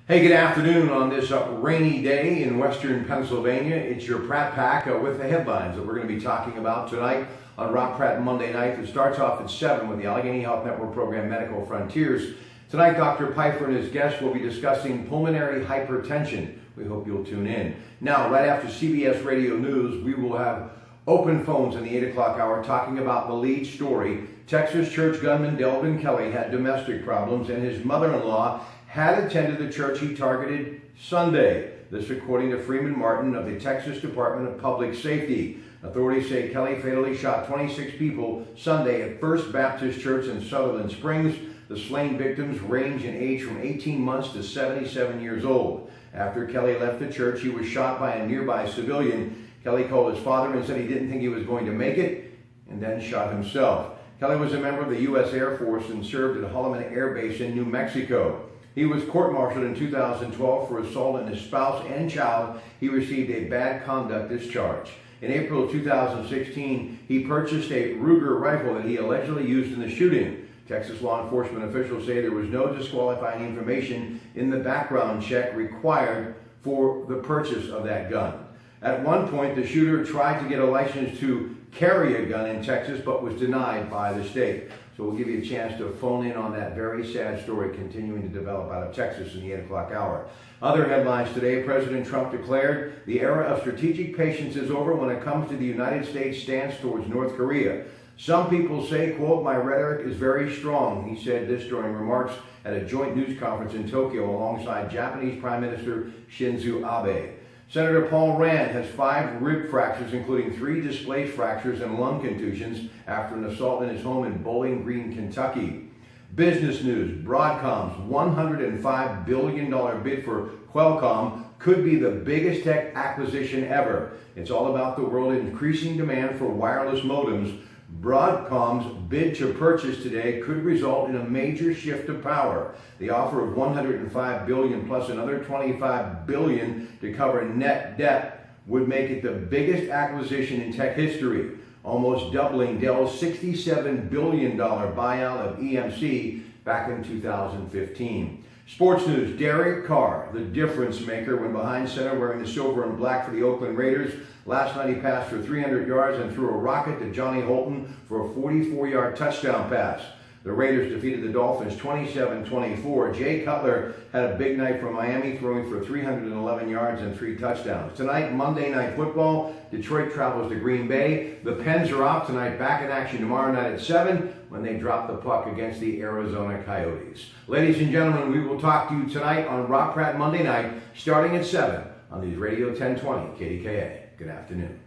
Hey, good afternoon on this rainy day in western Pennsylvania. It's your Pratte Pack with the headlines that we're going to be talking about tonight on Rob Pratt Monday night. It starts off at 7 with the Allegheny Health Network program Medical Frontiers. Tonight, Dr. Pfeiffer and his guests will be discussing pulmonary hypertension. We hope you'll tune in. Now, right after CBS Radio News, we will have open phones in the 8 o'clock hour talking about the lead story. Texas church gunman Delvin Kelly had domestic problems, and his mother-in-law had attended the church he targeted Sunday. This according to Freeman Martin of the Texas Department of Public Safety. Authorities say Kelly fatally shot 26 people Sunday at First Baptist Church in Sutherland Springs. The slain victims range in age from 18 months to 77 years old. After Kelly left the church, he was shot by a nearby civilian. Kelly called his father and said he didn't think he was going to make it, and then shot himself. Kelly was a member of the U.S. Air Force and served at Holloman Air Base in New Mexico. He was court-martialed in 2012 for assault on his spouse and child. He received a bad conduct discharge. In April of 2016, he purchased a Ruger rifle that he allegedly used in the shooting. Texas law enforcement officials say there was no disqualifying information in the background check required for the purchase of that gun. At one point, the shooter tried to get a license to carry a gun in Texas, but was denied by the state. So we'll give you a chance to phone in on that very sad story continuing to develop out of Texas in the 8 o'clock hour. Other headlines today: President Trump declared the era of strategic patience is over when it comes to the United States' stance towards North Korea. Some people say, quote, "My rhetoric is very strong." He said this during remarks at a joint news conference in Tokyo alongside Japanese Prime Minister Shinzo Abe. Senator Paul Rand has 5 rib fractures, including 3 displaced fractures and lung contusions after an assault in his home in Bowling Green, Kentucky. Business news: Broadcom's $105 billion bid for Qualcomm could be the biggest tech acquisition ever. It's all about the world increasing demand for wireless modems. Broadcom's bid to purchase today could result in a major shift of power. The offer of $105 billion plus another $25 billion to cover net debt would make it the biggest acquisition in tech history, almost doubling Dell's $67 billion buyout of EMC back in 2015. Sports news: Derek Carr, the difference maker when behind center wearing the silver and black for the Oakland Raiders. Last night he passed for 300 yards and threw a rocket to Johnny Holton for a 44-yard touchdown pass. The Raiders defeated the Dolphins 27-24. Jay Cutler had a big night for Miami, throwing for 311 yards and 3 touchdowns. Tonight, Monday Night Football, Detroit travels to Green Bay. The Pens are off tonight, back in action tomorrow night at 7 when they drop the puck against the Arizona Coyotes. Ladies and gentlemen, we will talk to you tonight on Rob Pratt Monday night, starting at 7 on News Radio 1020 KDKA. Good afternoon.